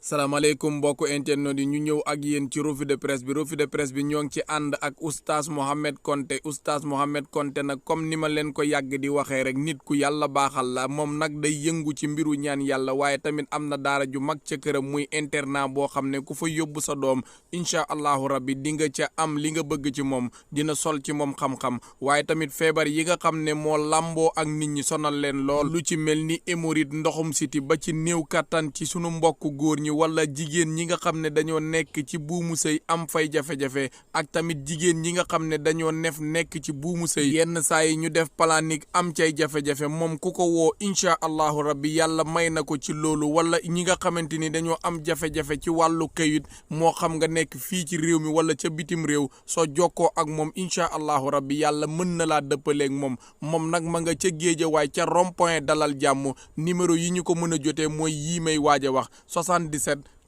salaamaaleykum mbokku internet yi ñu ñëw ak yéen ci revue de presse bi ñoo ngi ci ànd ak oustaz Mohamed Konté nag comme ni ma leen ko yàgg di waxee rek nit ku yàlla baaxal la moom nag day yëngu ci mbiru ñaan yàlla waaye tamit am na daara ju mag ca këram muy internat boo xam ne ku fa yóbbu sa doom incha allahu rabbi di nga ca am li nga bëgg ci moom dina sol ci moom xam-xam waaye tamit feebar yi nga xam ne moo làmboo ak nit ñi sonal leen lool lu ci mel ni hémorroïde ndoxum siti ba ci néew kattan ci sunu mbokk góor ñi wala jigéen ñi nga xam ne dañoo nekk ci buumu sëy am fay jafe-jafe ak tamit jigéen ñi nga xam ne dañoo nekk ci buumu sëy yenn saa yi ñu def planique am cay jafe-jafe moom ku ko woo incha allahu rabbi yàlla may na ko ci loolu wala ñi nga xamante ni dañoo am jafe-jafe ci wàllu kayit moo xam nga nekk fii ci réew mi wala ca bitim réew soo jokkoo ak moom incha allahu rabbi yàlla mën na laa dëppaleeg moom nag ma nga ca Géejawaay ca rond-point dalal jàmm numéro yi ñu ko mën a jotee mooy yii may waaj a wax 77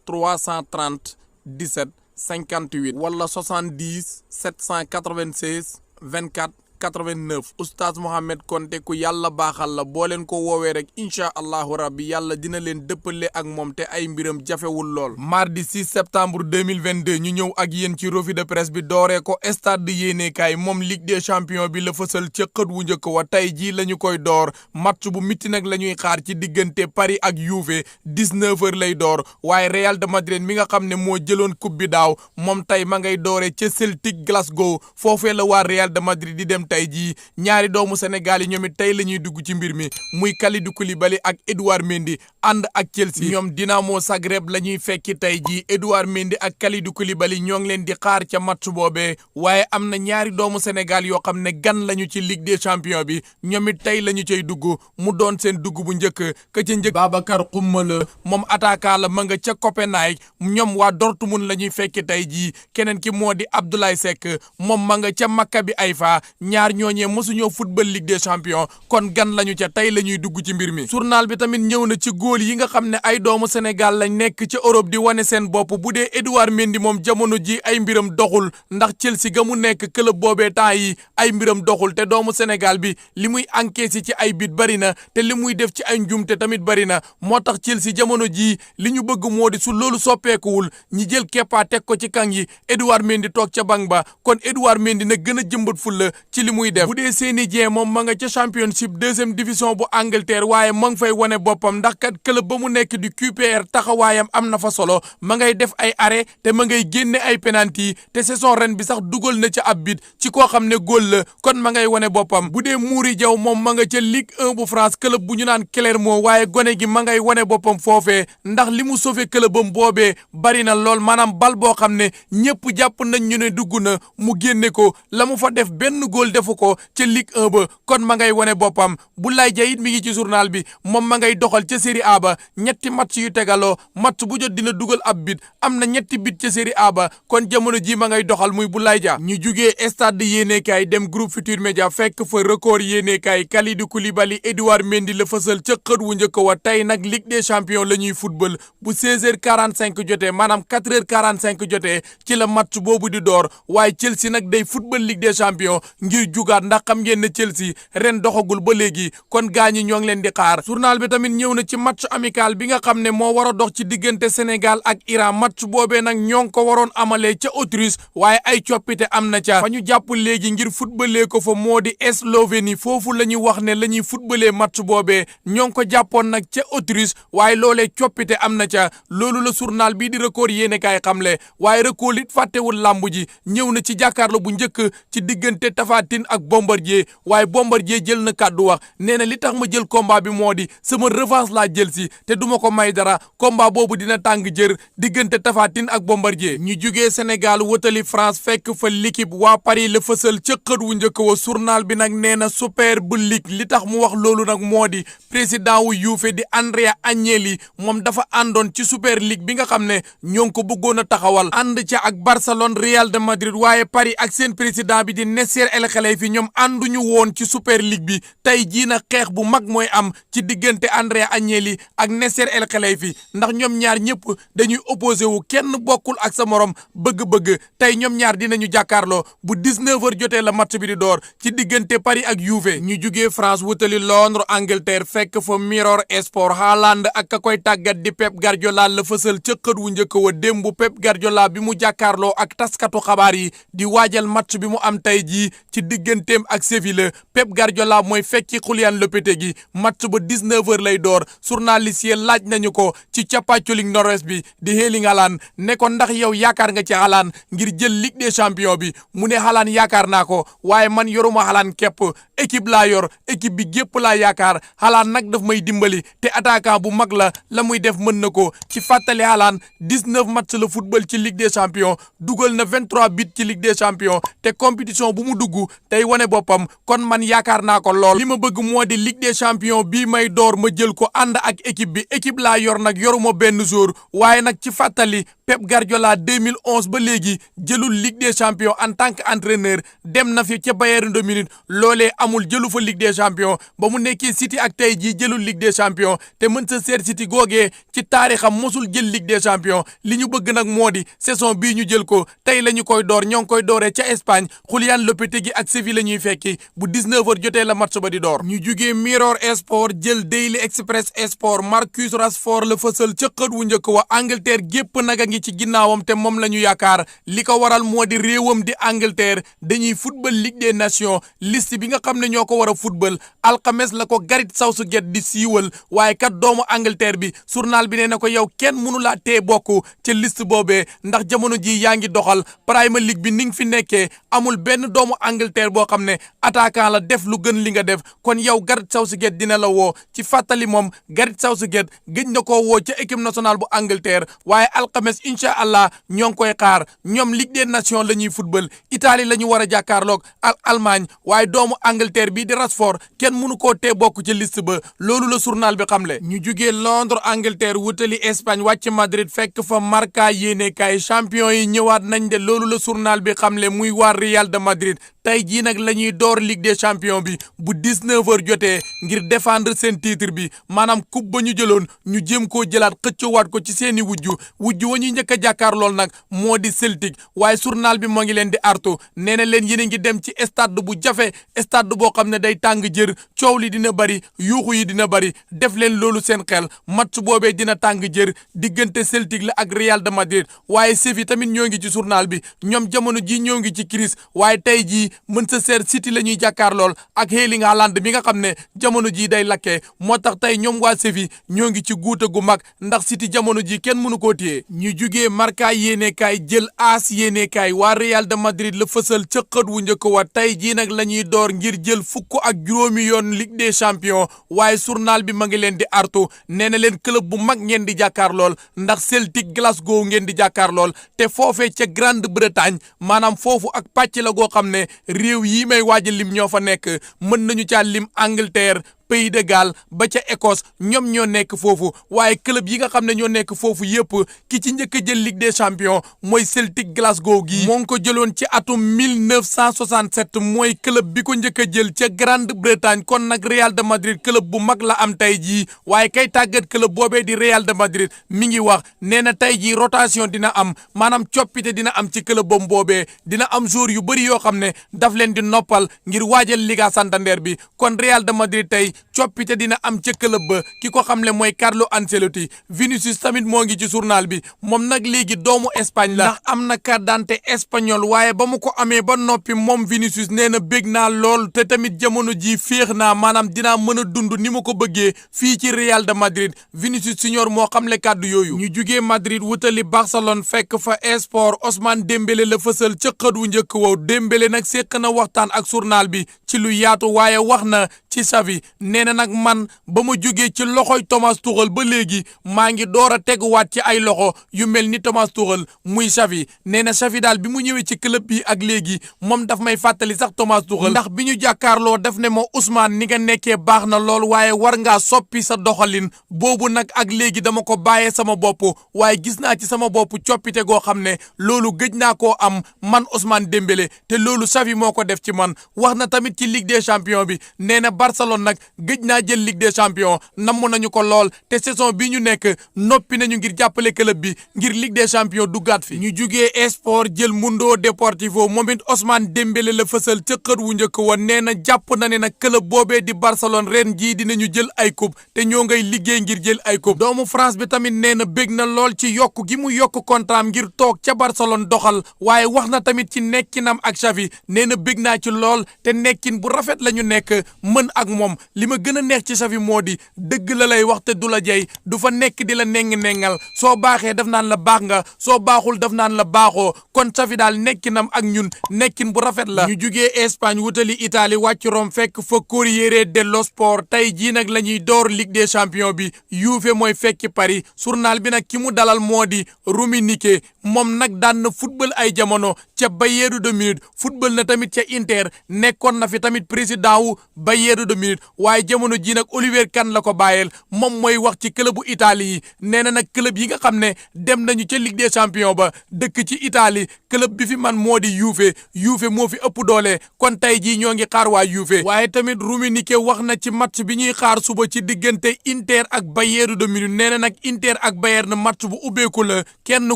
330 17 58 wala 70 796 24 89 oustaz Mohamed Konté ku yàlla baaxal la boo leen ko woowee rek incha allahu rabbi yàlla dina leen dëppale ak moom te ay mbiram jafewul lool. mardi 6 septembre 2022 ñu ñëw ak yéen ci revue de presse bi dooree ko stade yéenekaay moom Ligue des champions bi la fësal ca xët wu njëkk wa tey jii la ñu koy door match bu mitti nag la ñuy xaar ci diggante Paris ak Juve 19h lay door waaye Real de Madrid mi nga xam ne moo jëloon coupe bi daaw moom tey ma ngay dooree ca Celtic Glasgow foofee la waa Real de Madrid di dem tey jii ñaari doomu Sénégal yi ñoom it tey la ñuy dugg ci mbir mi muy Kalidou Koulibaly ak Edouard Mendy ànd ak Chelsea ñoom Dinamo Zagreb la ñuy fekki tey jii Edouard Mendy ak Kalidou Koulibaly ñoo ngi leen di xaar ca match boobee waaye am na ñaari doomu Sénégal yoo xam ne gan lañu ci Ligue des champions bi ñoom it tey la ñu cay dugg mu doon seen dugg bu njëkk ka ca njëkk Babacar Xuma la moom attaquant la ma nga ca Copenhague ñoom waa Dortmund la ñuy fekki tey jii keneen ki moo di Abdoulaye Seck moom ma nga ca Maccabi Haifa ñaar ñooñee mosuñoo football Ligue des champions kon gan lañu ca tey la ñuy dugg ci mbir mi journal bi tamit ñëw na ci góol yi nga xam ne ay doomu Sénégal lañ nekk ci Europe di wane seen bopp bu dee Edouard Mendy moom jamono ji ay mbiram doxul ndax Chelsea ga mu nekk club boobee temps yi ay mbiram doxul te doomu Sénégal bi li muy encaissé ci ay bit bari na te li muy def ci ay njuumte tamit bari na moo tax Chelsea jamono ji li ñu bëgg moo di su loolu soppeekuwul ñi jël Kepa teg ko ci kang yi Edouard Mendy toog ca banc ba kon Edouard Mendy na gën a jëmbat fulla ci li muy def bu dee Seny Dieng moom ma nga ca championship deuxième division bu Angleterre waaye ma ngi fay wane boppam ndax kat club ba mu nekk di QPR taxawaayam am na fa solo ma ngay def ay arrêt te ma ngay génne ay penalty te saison ren bi sax dugal na ca ab bit ci koo xam ne góol la kon ma ngay wane boppam bu dee Mory Diaw moom ma nga ca Ligue 1 bu France club bu ñu naan Clermont waaye gone gi ma ngay wane boppam foofee ndax li mu sauvé clubam boobee bari na lool maanaam bal boo xam ne ñëpp jàpp nañ ñu ne dugg na mu génne ko la mu fa def benn góol defu ko ca Ligue 1 ba kon ma ngay wane boppam Boulaye Dia it mi ngi ci journal bi moom ma ngay doxal ca Serie A ba ñetti match yu tegaloo match bu jot dina dugal ab bit am na ñetti bit ca Serie A ba kon jamono ji ma ngay doxal muy Boulaye Dia ñu jugee stade yéenekaay dem groupe Futurs Médias fekk fa record yéenekaay Kalidou Koulibaly Edouard Mendy la fësal ca xët wu njëkk wa tey nag Ligue des champions la ñuy football bu 16h45 jotee maanaam 4h45 jotee ci la match boobu di door waaye Chelsea nag day football Ligue des champions ngir jugaat ndax xam ngeen ne Chelsea ren doxagul ba léegi kon gaañi ñoo ngi leen di xaar journal bi tamit ñëw na ci match amical bi nga xam ne moo war a dox ci diggante Sénégal ak Iran match boobee nag ñoo ngi ko waroon amalee ca Autriche waaye ay coppite am na ca fa ñu jàpp léegi ngir footballee ko fa moo di Slovénie foofu la ñuy wax ne la ñuy footballee match boobee ñoo ngi ko jàppoon nag ca Autriche waaye loolee coppite am na ca loolu la journal bii di record yéenekaay xamle waaye record it fàttewul làmb ji ñëw na ci jàkkaarloo bu njëkk ci diggante Tapha Tine ak Bombardier waaye Bombardier jël na kàddu wax nee na li tax ma jël combat bi moo di sama revanche laa jël si te duma ko may dara combat boobu dina tàng jër diggante Tapha Tine ak Bombardier ñu jugee Sénégal wëtali France fekk fa l'équipe waa Paris la fësal ca xët wu njëkk wa journal bi nag nee na Super League li tax mu wax loolu nag moo di président wu Juve di Andrea Agnelli moom dafa àndoon ci Super League bi nga xam ne ñoo ngi ko bëggoon a taxawal ànd ca ak Barcelone Real de Madrid waaye Paris ak seen président bi di Nasser El El-Khelaïfi ñoom ànduñu woon ci Super League bi tey jii nag xeex bu mag mooy am ci diggante Andrea Agnelli ak Nasser El-Khelaïfi ndax ñoom ñaar ñëpp dañuy opposé wu kenn bokkul ak sa morom bëgg-bëgg tey ñoom ñaar dinañu jàkkaarloo bu 19h jotee la match bi di door ci diggante Paris ak Juve. ñu jugee France wutali Londres Angleterre fekk fa Mirror Sport Haaland ak ka koy tàggat di Pep Guardiola la fësal ca xët wu njëkk wa démb Pep Guardiola bi mu jàkkaarloo ak taskatu xabaar yi di waajal match bi mu am tey jii ci digganteem ak Séville Pep Guardiola mooy fekki Julian Lopetegui match ba 19h lay door journaliste yi laaj nañu ko ci cappaculig Norvège bi di Erling Haaland ne ko ndax yow yaakaar nga ci Haaland ngir jël Ligue des champions bi mu ne Haaland yaakaar naa ko waaye man yoruma Haaland képp équipe laa yor équipe bi gépp laa yaakaar Haaland nag daf may dimbali te attaquant bu mag la muy def mën na ko ci fàttali Haaland 19 match la football ci Ligue des champions dugal na 23 buts ci Ligue des champions te compétition bu mu dugg tey wane boppam kon man yaakaar naa ko lool li ma bëgg moo di Ligue des champions bii may door ma jël ko ànd ak équipe bi équipe laa yor nag yoruma benn jour waaye nag ci fàttali Pep Guardiola 2011 ba léegi jëlul Ligue des champions en tant qu'entraîneur dem na fi ca Bayern de Munich loolee amul jëlu fa Ligue des champions ba mu nekkee City ak tey jii jëlul Ligue des champions te Manchester City googee ci taarixam mosul jël Ligue des champions li ñu bëgg nag moo di saison bii ñu jël ko tey la ñu koy door ñoo ngi koy dooree ca Espagne Julian Lopetegui ak Séville la ñuy fekki bu 19h jotee la match ba di door. ñu jugee Mirror Sport jël Daily Express Sport Marcus Rashford la fësal ca xët wu njëkk wa Angleterre gépp naga ci ginnaawam te moom la ñu yaakaar li ko waral moo di réewam di Angleterre dañuy football Ligue des Nations liste bi nga xam ne ñoo ko war a football alxames la ko Gareth Southgate di siiwal waaye kat doomu Angleterre bi journal bi nee na ko yow kenn mënu laa tee bokk ca liste boobee ndax jamono ji yaa ngi doxal Premier League bi ni nga fi nekkee amul benn doomu Angleterre boo xam ne attaquant la def lu gën li nga def kon yow Gareth Southgate dina la woo ci fàttali moom Gareth Southgate gëj na koo woo ca équipe nationale bu Angleterre waaye alxames incha allah ñoo ngi koy xaar ñoom Ligue des Nations la ñuy football Italie la ñu war a jàkkaarloog ak Allemagne waaye doomu Angleterre bi di Rashford kenn mënu koo tee bokk ci liste ba loolu la journal bi xamle. ñu jugee Londres Angleterre wutali Espagne wàcc Madrid fekk fa Marca yéenekaay champion yi ñëwaat nañ de loolu la journal bi xamle muy waa Real de Madrid tey jii nag la ñuy door Ligue des champions bi bu 19h jotee ngir défendre seen titre bi maanaam coupe ba ñu jëloon ñu jéem koo jëlaat xëccowaat ko ci seeni wujju wa ñuy njëkk a jàkkaar lool nag moo di Celtic waaye journal bi moo ngi leen di artu nee na leen yéen a ngi dem ci stade bu jafe stade boo xam ne day tàng jër coow li dina bari yuuxu yi dina bari def leen loolu seen xel match boobee dina tàng jër diggante Celtic la ak Real de Madrid waaye Séville tamit ñoo ngi ci journal bi ñoom jamono ji ñoo ngi ci crise waaye tey jii Manchester City la ñuy jàkkaar lool ak Erling Haaland mi nga xam ne jamono ji day lakkee moo tax tey ñoom waa Séville ñoo ngi ci guuta gu mag ndax City jamono ji kenn mënu koo téye ñu jugee Marca yéenekaay jël AS yéenekaay waa Real de Madrid la fësal ca xët wu njëkk wa tey jii nag la ñuy door ngir jël fukk ak juróomi yoon Ligue des champions waaye journal bi ma ngi leen di artu nee na leen club bu mag ngeen di jàkkaar lool ndax Celtic Glasgow ngeen di jàkkaar lool te foofee ca Grande-Bretagne maanaam foofu ak pàcc la goo xam ne réew yi may waaj a lim ñoo fa nekk mën nañu caa lim Angleterre Pays de Galles ba ca Écosse ñoom ñoo nekk foofu waaye club yi nga xam ne ñoo nekk foofu yëpp ki ci njëkk a jël Ligue des champions mooy Celtic Glasgow gi moo ngi ko jëloon ci atum 1967 mooy club bi ko njëkk a jël ca Grande-Bretagne kon nag Real de Madrid club bu mag la am tey jii waaye kay tàggat club boobee di Real de Madrid mi ngi wax nee na tey jii rotation dina am maanaam coppite dina am ci club bam boobee dina am joueur yu bëri yoo xam ne daf leen di noppal ngir waajal Liga Santander bi kon Real de Madrid tey coppite dina am ca club ba ki ko xamle mooy Carlo Ancelotti Vinicius tamit moo ngi ci journal bi moom nag léegi doomu Espagne la ndax am na carte d'identité espagnol waaye ba mu ko amee ba noppi moom Vinicius nee na bég naa lool te tamit jamono ji féex naa maanaam dinaa mën a dund ni ma ko bëggee fii ci Real de Madrid Vinicius Junior moo xamle kàddu yooyu. ñu jugee Madrid wutali Barcelone fekk fa esport Ousmane Dembélé la fësal ca xët wu njëkk wow Dembélé nag séq na waxtaan ak journal bi ci lu yaatu waaye wax na ci Xavi nee na nag man ba ma jógee ci loxoy Thomas Tuchel ba léegi maa ngi door a teguwaat ci ay loxo yu mel ni Thomas Tuchel muy Xavi nee na Xavi daal bi mu ñëwee ci club bi ak léegi moom daf may fàttali sax Thomas Tuchel ndax bi ñu jàkkaarloo daf ne ma Ousmane ni nga nekkee baax na lool waaye war ngaa soppi sa doxalin boobu nag ak léegi dama ko bàyyee sama bopp waaye gis naa ci sama bopp coppite goo xam ne loolu gëj naa koo am man Ousmane Dembélé te loolu Xavi moo ko def ci man wax na tamit ci Ligue des champions bi nee na Barcelone nag gëj naa jël Ligue des champions namm nañu ko lool te saison bi ñu nekk noppi nañu ngir jàppale club bi ngir Ligue des champions duggaat fi ñu jugee esport jël Mundo Deportivo moom it Ousmane Dembélé la fësal ca xët wu njëkk woon nee na jàpp na ne nag club boobee di Barcelone ren jii dinañu jël ay coupe te ñoo ngay liggéey ngir jël ay coupe doomu France bi tamit nee na bég na lool ci yokk gi mu yokk contrat ngir toog ca Barcelone doxal waaye wax na tamit ci nekkinam ak Xavi nee na bég naa ci lool te nekkin bu rafet la ñu nekk mën ak moom li ma gën a neex ci Xavi moo di dëgg la lay wax te du la jey du fa nekk di la nengal soo baaxee daf naan la baax nga soo baaxul daf naan la baaxoo kon Xavi daal nekkinam ak ñun nekkin bu rafet la ñu jugee Espagne wutali Italie wàcc Rome fekk fa Corriere dello Sport tey jii nag la ñuy door Ligue des champions bi Juve mooy fekki Paris journal bi nag ki mu dalal moo di Rummenigge moom nag daan na football ay jamono ca Bayern de Munich football na tamit ca Inter nekkoon na fi tamit président wu Bayern de Munich waaye jamono ji nag Oliver Kahn la ko bàyyeel moom mooy wax ci club bu Italie yi nee na nag club yi nga xam ne dem nañu ca Ligue des champions ba dëkk ci Italie club bi fi man moo di Juve moo fi ëpp doole kon tey jii ñoo ngi xaar waa Juve waaye tamit Rummenigge wax na ci match bi ñuy xaar suba ci diggante Inter ak Bayern de Munich nee na nag Inter ak Bayern match bu ubbeeku la kenn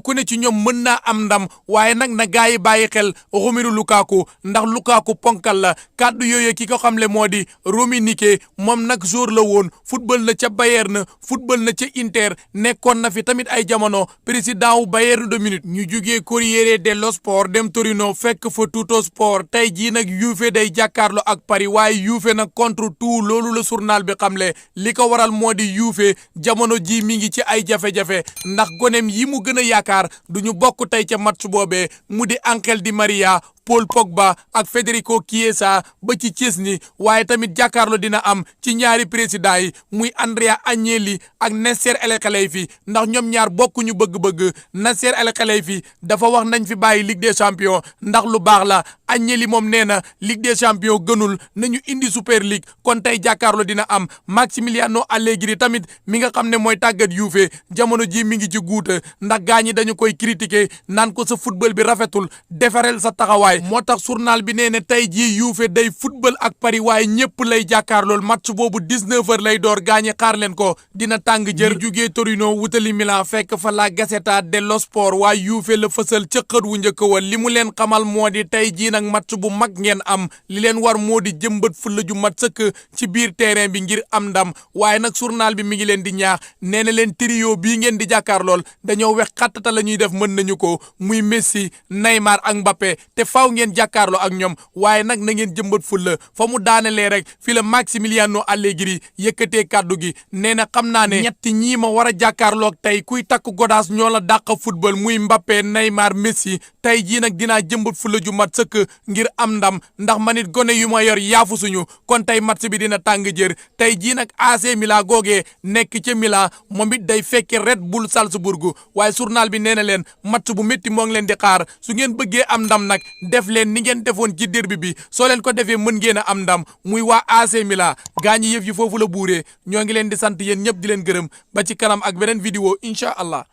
ku ne ci ñoom mën naa am ndam waaye nag na gaa yi bàyyi xel Romelu Lukaku ndax Lukaku ponkal la kàddu yooyu ki ko xamle moo di Rummenigge moom nag joueur la woon football na ca Bayern football na ca Inter nekkoon na fi tamit ay jamono président wu Bayern de Munich ñu jugee Corriere dello Sport dem Torino fekk fa Tuttosport tey jii nag Juve day jàkkaarloo ak Paris waaye Juve nag contre tout loolu la journal bi xamle li ko waral moo di Juve jamono ji mi ngi ci ay jafe-jafe ndax gonem yi mu gën a yaakaar duñu bokk tey ca match boobee mu di Ángel Di María Paul Pogba ak Federico Chiesa ba ci Chesney waaye tamit jàkkaarloo dina am ci ñaari président yi muy Andrea Agnelli ak Nasser El Khelaifi ndax ñoom ñaar bokkuñu bëgg-bëgg Nasser El Khelaifi dafa wax nañ fi bàyyi Ligue des champions ndax lu baax la Agnelli moom nee na Ligue des champions gënul nañu indi Super League kon tey jàkkaarloo dina am Massimiliano Allegri tamit mi nga xam ne mooy tàggat Juve jamono ji mi ngi ci guuta ndax gaa ñi dañu koy critiquer naan ko sa football bi rafetul defareel sa taxawaay moo tax journal bi nee na tey jii Juve day football ak Paris waaye ñëpp lay jàkkaarlool match boobu 19h lay door gaañi xaar leen ko dina tàng jër jugee Torino wutali Milan fekk fa la Gazzetta dello Sport waaye Juve la fësal ca xët wu njëkk wa li mu leen xamal moo di tey jii nag match bu mag ngeen am li leen war moo di jëmbat fulla ju mat sëkk ci biir terrain bi ngir am ndam waaye nag journal bi mi ngi leen di ñaax nee na leen trio bii ngeen di jàkkaarlool dañoo wex xattata la ñuy def mën nañu ko muy Messi Neymar ak Mbappé te faaw ngeen jàkkaarloo ak ñoom waaye nag na ngeen jëmbat fulla fa mu daanelee rek fi la Massimiliano Allegri yëkkatee kàddu gi nee na xam naa ne ñetti ñii ma war a jàkkaarloo ak tey kuy takk godaas ñoo la dàq football muy Mbappé Neymar Messi tey jii nag dinaa jëmbat fulla ju mat sëkk ngir am ndam ndax man it gone yu ma yor yaafu suñu kon tey match bi dina tàng jër tey jii nag AC Milan googee nekk ca Milan moom it day fekke Red Bull Salzburg waaye journal bi nee na leen match bu métti moo ngi leen di xaar su ngeen bëggee am ndam nag def leen ni ngeen defoon ci derby bi soo leen ko defee mën ngeen a am ndam muy waa AC Milan gaa ñi yëf yi foofu la buuree ñoo ngi leen di sant yéen ñëpp di leen gërëm ba ci kanam ak beneen vidéo incha allah